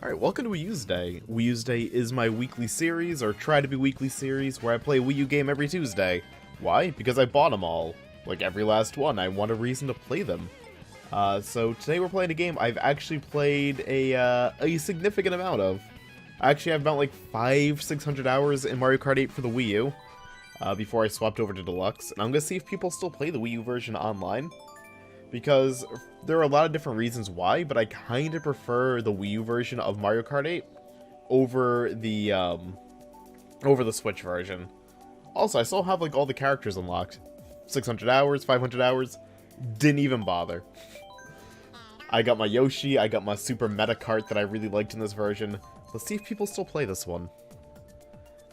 Alright, welcome to Wii-Uesday. Wii-Uesday is my weekly series, or try to be weekly series, where I play a Wii U game every Tuesday. Why? Because I bought them all. Like every last one, I want a reason to play them. So today we're playing a game I've actually played a significant amount of. I actually have about like 500-600 hours in Mario Kart 8 for the Wii U, before I swapped over to Deluxe, and I'm gonna see if people still play the Wii U version online. Because there are a lot of different reasons why, but I kind of prefer the Wii U version of Mario Kart 8 over the Switch version. Also, I still have like all the characters unlocked. 600 hours, 500 hours, didn't even bother. I got my Yoshi, I got my Super Meta Kart that I really liked in this version. Let's see if people still play this one.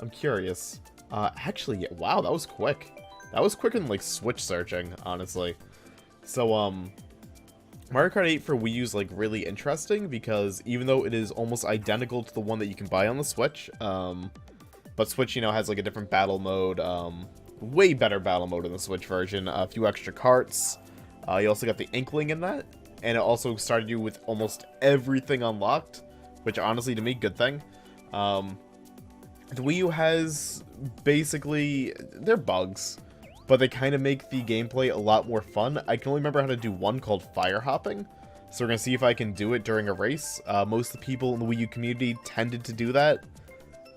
I'm curious. Actually, wow, that was quick. That was quicker than like Switch searching, honestly. So, Mario Kart 8 for Wii U is, like, really interesting, because even though it is almost identical to the one that you can buy on the Switch, but Switch, you know, has, like, a different battle mode, way better battle mode in the Switch version, a few extra karts, you also got the Inkling in that, and it also started you with almost everything unlocked, which, honestly, to me, good thing. The Wii U has, basically, they're bugs, but they kind of make the gameplay a lot more fun. I can only remember how to do one called fire hopping, so we're going to see if I can do it during a race. Most of the people in the Wii U community tended to do that.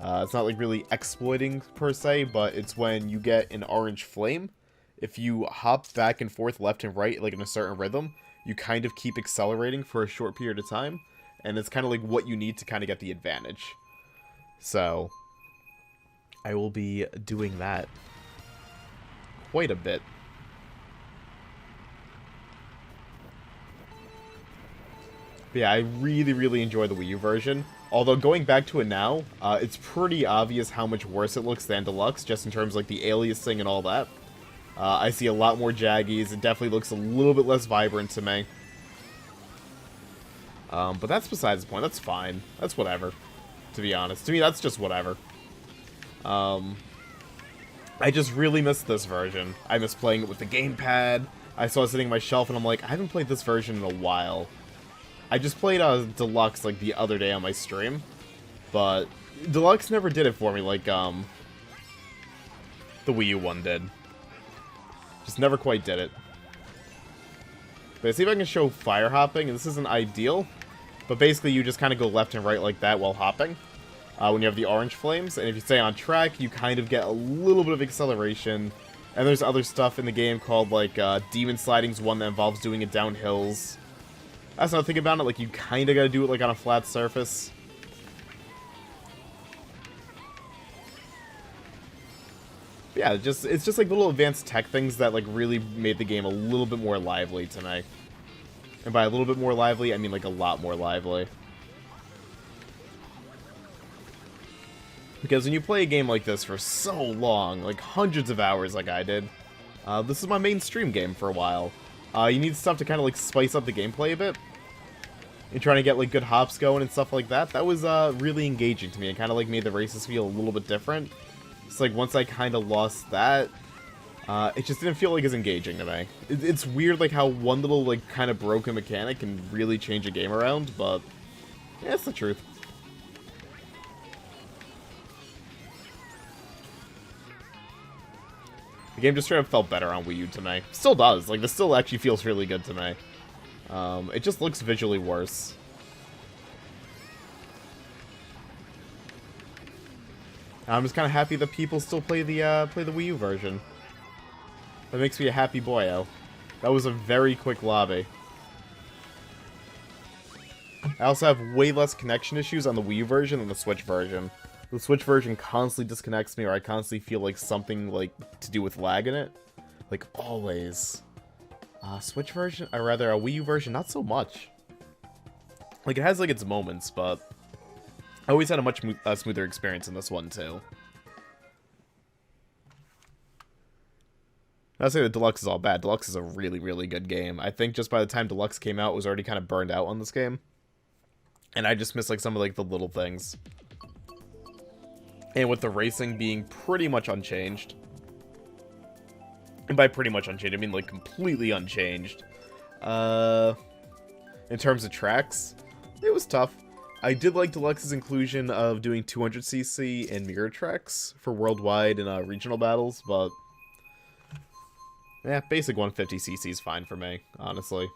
It's not like really exploiting per se, but it's when you get an orange flame. If you hop back and forth left and right like in a certain rhythm, you kind of keep accelerating for a short period of time, and it's kind of like what you need to kind of get the advantage. So, I will be doing that quite a bit. But yeah, I really enjoy the Wii U version. Although going back to it now, it's pretty obvious how much worse it looks than Deluxe, just in terms of like the aliasing and all that. I see a lot more jaggies. It definitely looks a little bit less vibrant to me. But that's besides the point. That's fine. That's whatever, to be honest. To me, that's just whatever. I just really missed this version. I miss playing it with the gamepad. I saw it sitting on my shelf, and I'm like, I haven't played this version in a while. I just played Deluxe, like, the other day on my stream. But Deluxe never did it for me like, the Wii U one did. Just never quite did it. But let's see if I can show fire hopping, and this isn't ideal. But basically, you just kind of go left and right like that while hopping. When you have the orange flames, and if you stay on track, you kind of get a little bit of acceleration. And there's other stuff in the game called, like, Demon Sliding's one that involves doing it down hills. That's another thing about it, like, you kind of gotta do it, like, on a flat surface. But yeah, it's just, like, little advanced tech things that, like, really made the game a little bit more lively to me. And by a little bit more lively, I mean, like, a lot more lively. Because when you play a game like this for so long, like hundreds of hours like I did, this is my main stream game for a while. You need stuff to kind of like spice up the gameplay a bit. And trying to get like good hops going and stuff like that. That was really engaging to me. It kind of like made the races feel a little bit different. It's like once I kind of lost that, it just didn't feel like as engaging to me. It's weird like how one little like kind of broken mechanic can really change a game around, but yeah, it's the truth. The game just straight up felt better on Wii U to me. Still does. Like, this still actually feels really good to me. It just looks visually worse. I'm just kind of happy that people still play the Wii U version. That makes me a happy boyo. That was a very quick lobby. I also have way less connection issues on the Wii U version than the Switch version. The Switch version constantly disconnects me, or I constantly feel like something, like, to do with lag in it. Like, always. Switch version, or rather, a Wii U version, not so much. Like, it has, like, its moments, but I always had a much smoother experience in this one, too. Not to say that Deluxe is all bad. Deluxe is a really good game. I think just by the time Deluxe came out, it was already kind of burned out on this game. And I just miss, like, some of, like, the little things. And with the racing being pretty much unchanged. And by pretty much unchanged, I mean, like, completely unchanged. In terms of tracks, it was tough. I did like Deluxe's inclusion of doing 200cc and mirror tracks for worldwide and regional battles, but yeah, basic 150cc is fine for me, honestly.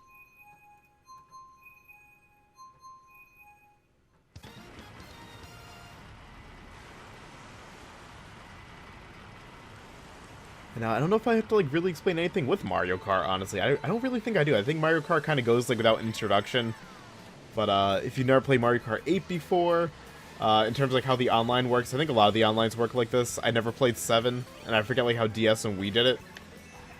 Now, I don't know if I have to, like, really explain anything with Mario Kart, honestly. I don't really think I do. I think Mario Kart kind of goes, like, without introduction. But, if you've never played Mario Kart 8 before, in terms of, like, how the online works, I think a lot of the onlines work like this. I never played 7, and I forget, like, how DS and Wii did it.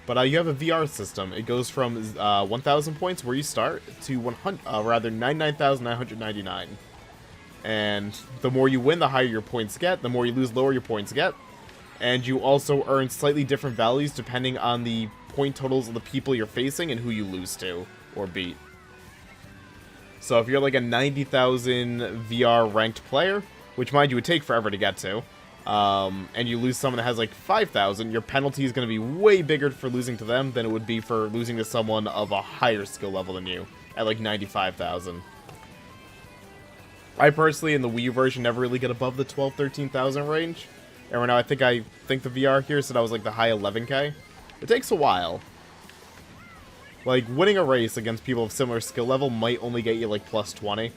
But, you have a VR system. It goes from, 1,000 points, where you start, to 99,999. And the more you win, the higher your points get. The more you lose, lower your points get. And you also earn slightly different values depending on the point totals of the people you're facing and who you lose to or beat. So if you're like a 90,000 VR ranked player, which mind you would take forever to get to, and you lose someone that has like 5,000, your penalty is going to be way bigger for losing to them than it would be for losing to someone of a higher skill level than you, at like 95,000. I personally, in the Wii version, never really get above the 12,000-13,000 range. And right now, I think the VR here said I was like the high 11k. It takes a while. Like, winning a race against people of similar skill level might only get you like plus 20.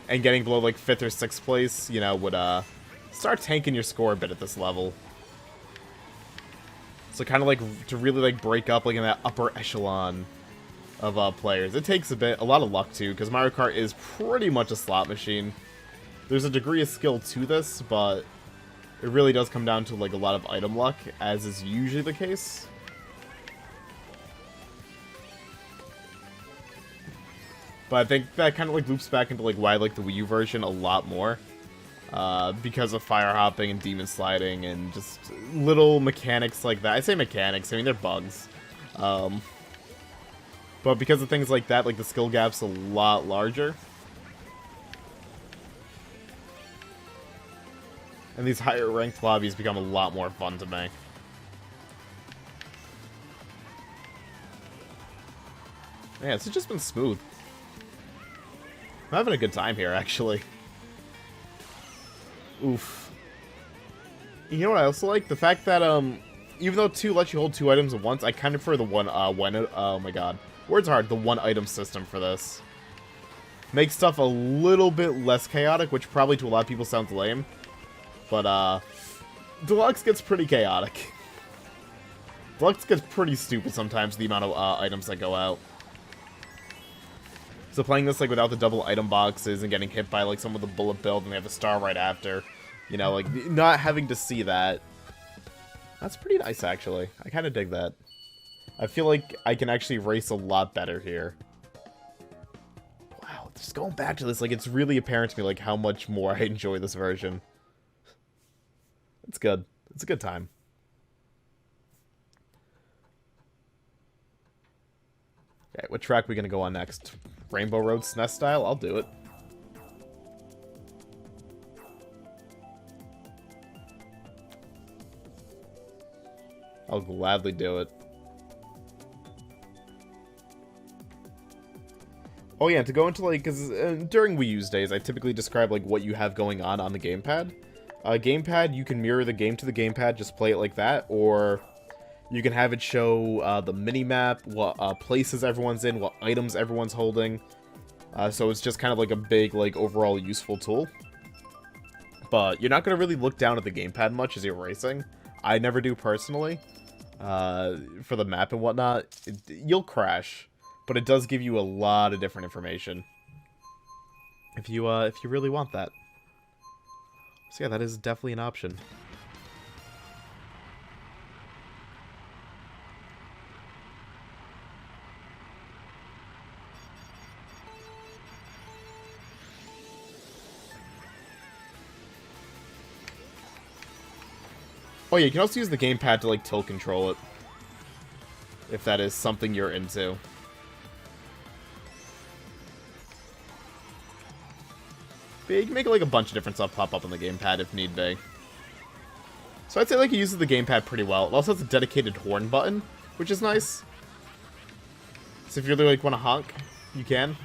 And getting below like 5th or 6th place, you know, would start tanking your score a bit at this level. So kind of like to really like break up like in that upper echelon of players. It takes a lot of luck too, because Mario Kart is pretty much a slot machine. There's a degree of skill to this, but it really does come down to like a lot of item luck, as is usually the case. But I think that kind of like loops back into like why I like the Wii U version a lot more. Because of fire hopping and demon sliding and just little mechanics like that. I say mechanics, I mean they're bugs. But because of things like that, like the skill gap's a lot larger. And these higher ranked lobbies become a lot more fun to me. Yeah, it's just been smooth. I'm having a good time here, actually. Oof. You know what I also like? The fact that, even though 2 lets you hold 2 items at once, I kind of prefer the oh my god. Words are hard. The one item system for this. Makes stuff a little bit less chaotic, which probably to a lot of people sounds lame. But, Deluxe gets pretty chaotic. Deluxe gets pretty stupid sometimes, the amount of, items that go out. So playing this, like, without the double item boxes and getting hit by, like, someone with a bullet build and they have a star right after, you know, like, not having to see that. That's pretty nice, actually. I kind of dig that. I feel like I can actually race a lot better here. Wow, just going back to this, like, it's really apparent to me, like, how much more I enjoy this version. It's good. It's a good time. Okay, what track are we gonna go on next? Rainbow Road SNES style? I'll do it. I'll gladly do it. Oh yeah, to go into like, because during Wii-Uesdays, I typically describe like what you have going on the gamepad. Gamepad, you can mirror the game to the gamepad, just play it like that, or you can have it show the mini-map, what places everyone's in, what items everyone's holding. So it's just kind of like a big, like, overall useful tool. But you're not going to really look down at the gamepad much as you're racing. I never do personally. For the map and whatnot, you'll crash, but it does give you a lot of different information. If you really want that. So yeah, that is definitely an option. Oh yeah, you can also use the gamepad to like tilt control it. If that is something you're into. But yeah, you can make like a bunch of different stuff pop up on the gamepad if need be. So I'd say like it uses the gamepad pretty well. It also has a dedicated horn button, which is nice. So if you really like want to honk, you can.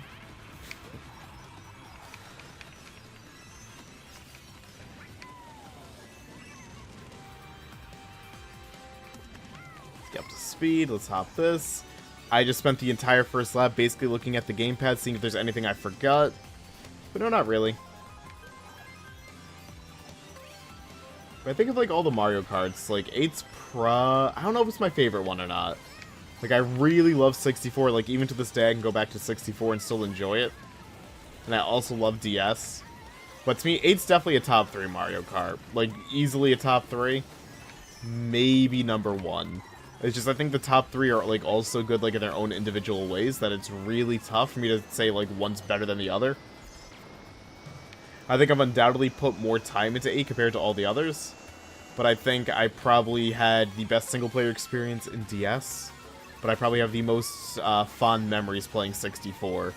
speed. Let's hop this. I just spent the entire first lap basically looking at the gamepad, seeing if there's anything I forgot. But no, not really. But I think of, like, all the Mario Karts, like, 8's I don't know if it's my favorite one or not. Like, I really love 64, like, even to this day I can go back to 64 and still enjoy it. And I also love DS. But to me, 8's definitely a top 3 Mario Kart. Like, easily a top 3. Maybe number 1. It's just, I think the top 3 are, like, all so good, like, in their own individual ways that it's really tough for me to say, like, one's better than the other. I think I've undoubtedly put more time into 8 compared to all the others. But I think I probably had the best single-player experience in DS. But I probably have the most fond memories playing 64.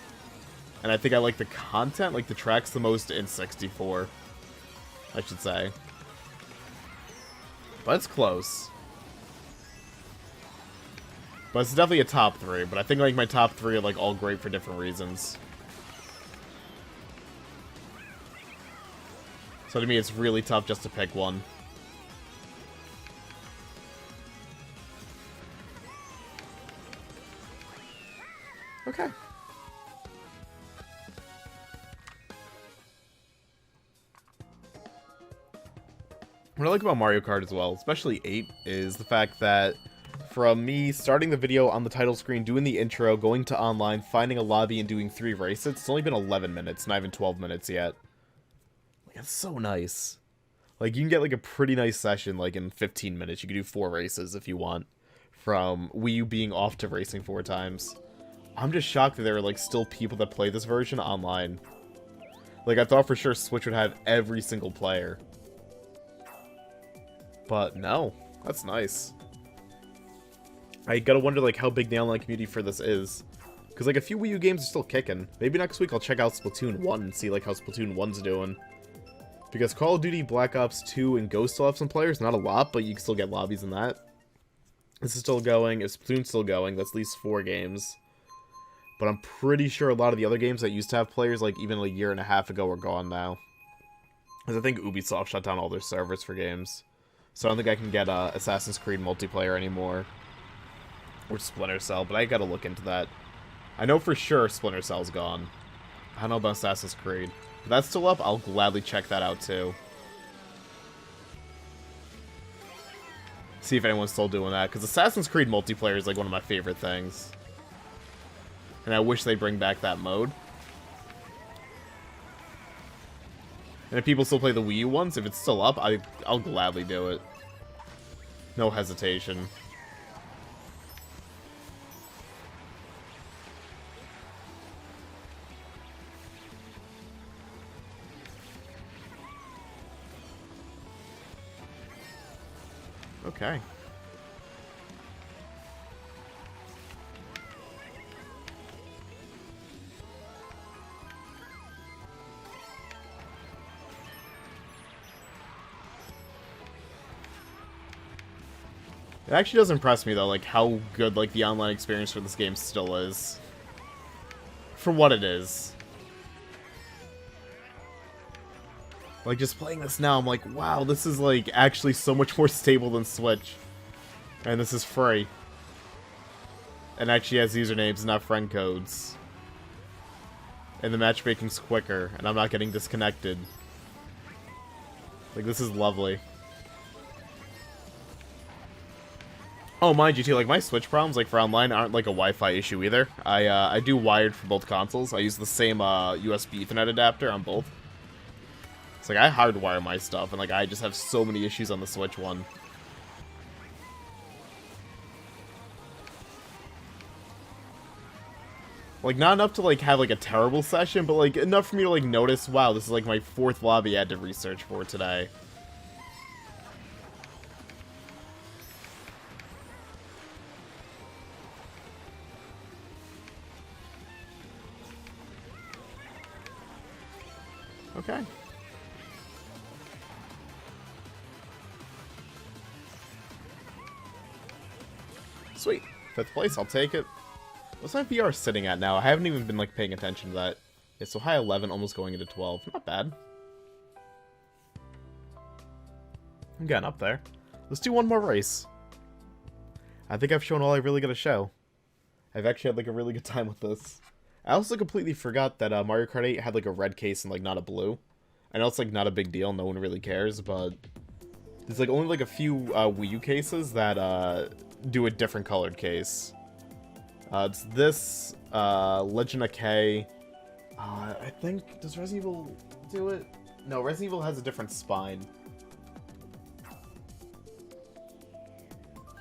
And I think I like the content, like the tracks, the most in 64. I should say. But it's close. But it's definitely a top 3, but I think, like, my top 3 are, like, all great for different reasons. So to me, it's really tough just to pick one. Okay. What I like about Mario Kart as well, especially 8, is the fact that from me starting the video on the title screen, doing the intro, going to online, finding a lobby, and doing 3 races, it's only been 11 minutes, not even 12 minutes yet. Like, that's so nice. Like, you can get, like, a pretty nice session, like, in 15 minutes. You can do 4 races if you want, from Wii U being off to racing 4 times. I'm just shocked that there are, like, still people that play this version online. Like, I thought for sure Switch would have every single player. But no, that's nice. I gotta wonder, like, how big the online community for this is. Because, like, a few Wii U games are still kicking. Maybe next week I'll check out Splatoon 1 and see, like, how Splatoon 1's doing. Because Call of Duty, Black Ops 2, and Ghost still have some players. Not a lot, but you can still get lobbies in that. This is still going. If Splatoon's still going, that's at least 4 games. But I'm pretty sure a lot of the other games that used to have players, like, even a year and a half ago, are gone now. Because I think Ubisoft shut down all their servers for games. So I don't think I can get Assassin's Creed multiplayer anymore. Or Splinter Cell, but I gotta look into that. I know for sure Splinter Cell's gone. I don't know about Assassin's Creed. If that's still up, I'll gladly check that out too. See if anyone's still doing that, because Assassin's Creed multiplayer is like one of my favorite things. And I wish they bring back that mode. And if people still play the Wii U ones, if it's still up, I'll gladly do it. No hesitation. Okay. It actually does impress me, though, like, how good, like, the online experience for this game still is. For what it is. Like, just playing this now, I'm like, wow, this is, like, actually so much more stable than Switch. And this is free. And actually has usernames, not friend codes. And the matchmaking's quicker, and I'm not getting disconnected. Like, this is lovely. Oh, mind you, too, like, my Switch problems, like, for online aren't, like, a Wi-Fi issue either. I do wired for both consoles. I use the same, USB Ethernet adapter on both. It's like, I hardwire my stuff, and, like, I just have so many issues on the Switch one. Like, not enough to, like, have, like, a terrible session, but, like, enough for me to, like, notice, wow, this is, like, my 4th lobby I had to research for today. Okay. Sweet. 5th place, I'll take it. What's my VR sitting at now? I haven't even been, like, paying attention to that. Yeah, so high 11, almost going into 12. Not bad. I'm getting up there. Let's do one more race. I think I've shown all I really gotta show. I've actually had like a really good time with this. I also completely forgot that Mario Kart 8 had like a red case and like not a blue. I know it's like not a big deal, no one really cares, but there's like only like a few Wii U cases that do a different colored case. It's this, Legend of K. I think, does Resident Evil do it? No, Resident Evil has a different spine.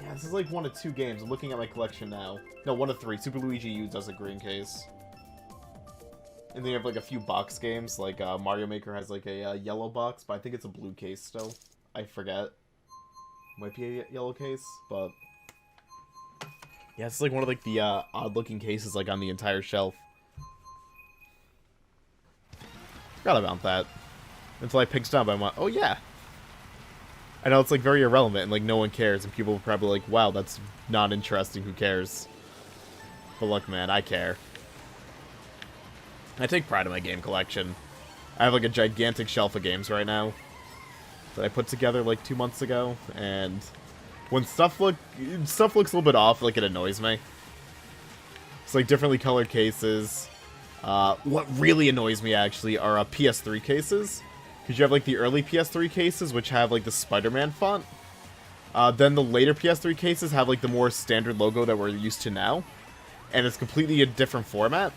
Yeah, this is like one of two games. I'm looking at my collection now. No, one of three. Super Luigi U does a green case. And then you have like a few box games, like Mario Maker has like a yellow box, but I think it's a blue case still. I forget. Might be a yellow case, but yeah, it's like one of like the odd-looking cases like on the entire shelf. Forgot about that until I picked it up. I went, oh yeah. I know it's like very irrelevant and like no one cares, and people are probably like, wow, that's not interesting. Who cares? But look, man, I care. I take pride in my game collection. I have like a gigantic shelf of games right now that I put together like 2 months ago, and when stuff looks a little bit off, like it annoys me. It's like differently colored cases. What really annoys me actually are PS3 cases, because you have like the early PS3 cases which have like the Spider-Man font. Then the later PS3 cases have like the more standard logo that we're used to now, and it's completely a different format.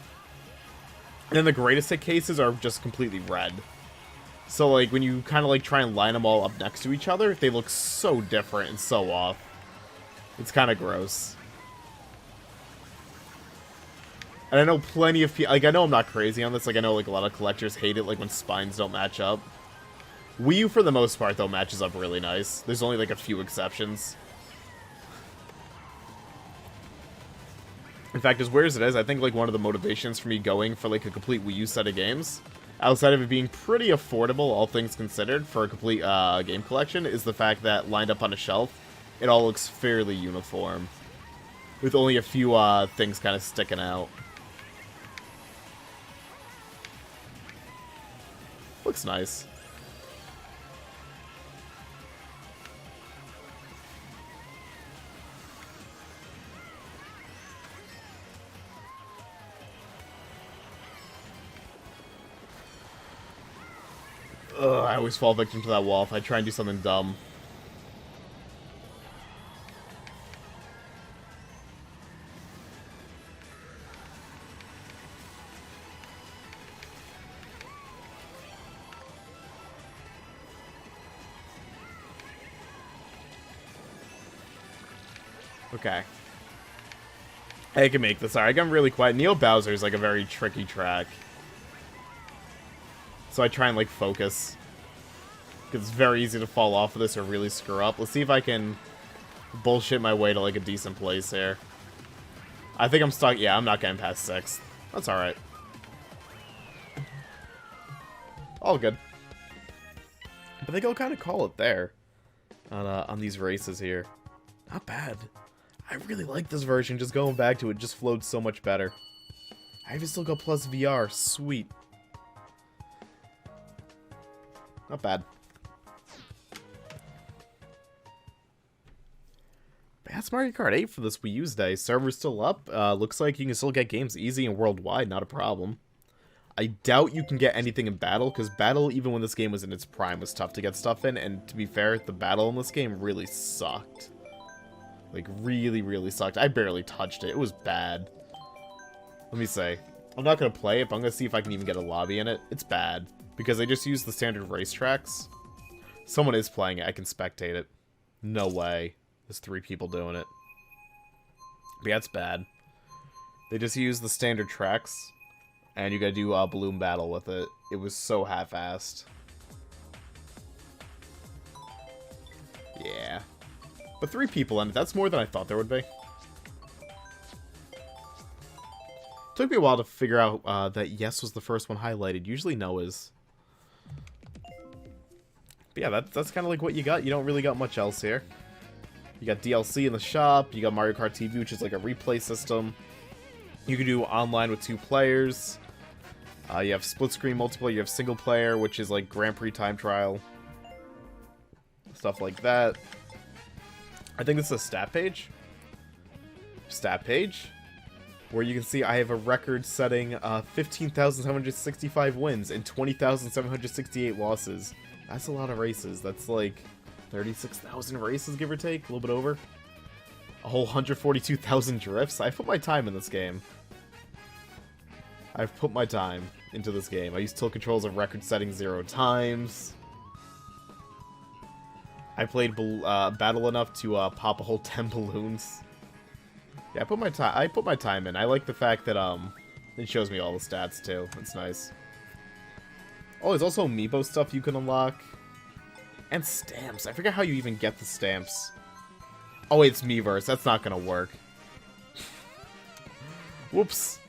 And then the greatest hit cases are just completely red. So, like, when you kind of, like, try and line them all up next to each other, they look so different and so off. It's kind of gross. And I know plenty of people, like, I know I'm not crazy on this, like, I know, like, a lot of collectors hate it, like, when spines don't match up. Wii U, for the most part, though, matches up really nice. There's only, like, a few exceptions. In fact, as weird as it is, I think, like, one of the motivations for me going for, like, a complete Wii U set of games, outside of it being pretty affordable, all things considered, for a complete game collection, is the fact that, lined up on a shelf, it all looks fairly uniform, with only a few things kind of sticking out. Looks nice. Ugh, I always fall victim to that wall if I try and do something dumb. Okay. I can make this. Sorry, I got really quiet. Neo Bowser is like a very tricky track. So I try and, like, focus. Because it's very easy to fall off of this or really screw up. Let's see if I can bullshit my way to, like, a decent place here. I think I'm stuck. Yeah, I'm not getting past 6th. That's alright. All good. I think I'll kind of call it there. On these races here. Not bad. I really like this version. Just going back to it just flowed so much better. I even still got plus VR. Sweet. Not bad. That's Mario Kart 8 for this Wii-Uesday. Server's still up. Looks like you can still get games easy and worldwide, not a problem. I doubt you can get anything in Battle, because Battle, even when this game was in its prime, was tough to get stuff in, and to be fair, the Battle in this game really sucked. Like, really, really sucked. I barely touched it. It was bad. Let me say. I'm not going to play it, but I'm going to see if I can even get a lobby in it. It's bad. Because they just use the standard racetracks. Someone is playing it. I can spectate it. No way. There's 3 people doing it. But yeah, it's bad. They just use the standard tracks. And you gotta do a balloon battle with it. It was so half-assed. Yeah. But 3 people in it. That's more than I thought there would be. Took me a while to figure out that yes was the first one highlighted. Usually no is. But yeah, that's kind of like what you got. You don't really got much else here. You got DLC in the shop. You got Mario Kart TV, which is like a replay system. You can do online with 2 players. You have split screen multiplayer. You have single player, which is like Grand Prix time trial. Stuff like that. I think this is a stat page. stat page, where you can see I have a record-setting 15,765 wins and 20,768 losses. That's a lot of races. That's like 36,000 races, give or take, a little bit over. A whole 142,000 drifts. I put my time in this game. I've put my time into this game. I used tilt controls of record-setting 0 times. I played Battle enough to pop a whole 10 balloons. Yeah, I put my time in. I like the fact that it shows me all the stats too. It's nice. Oh, there's also amiibo stuff you can unlock. And stamps. I forget how you even get the stamps. Oh wait, it's Miiverse. That's not gonna work. Whoops.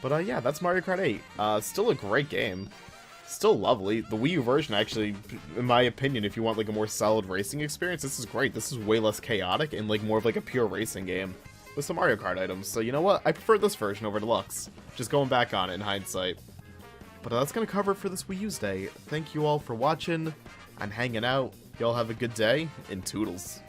But yeah, that's Mario Kart 8. Still a great game. Still lovely. The Wii U version, actually, in my opinion, if you want like a more solid racing experience, this is great. This is way less chaotic and like more of like a pure racing game with some Mario Kart items. So you know what? I prefer this version over Deluxe. Just going back on it in hindsight. But that's gonna cover it for this Wii-Uesday. Thank you all for watching and hanging out. Y'all have a good day, and toodles.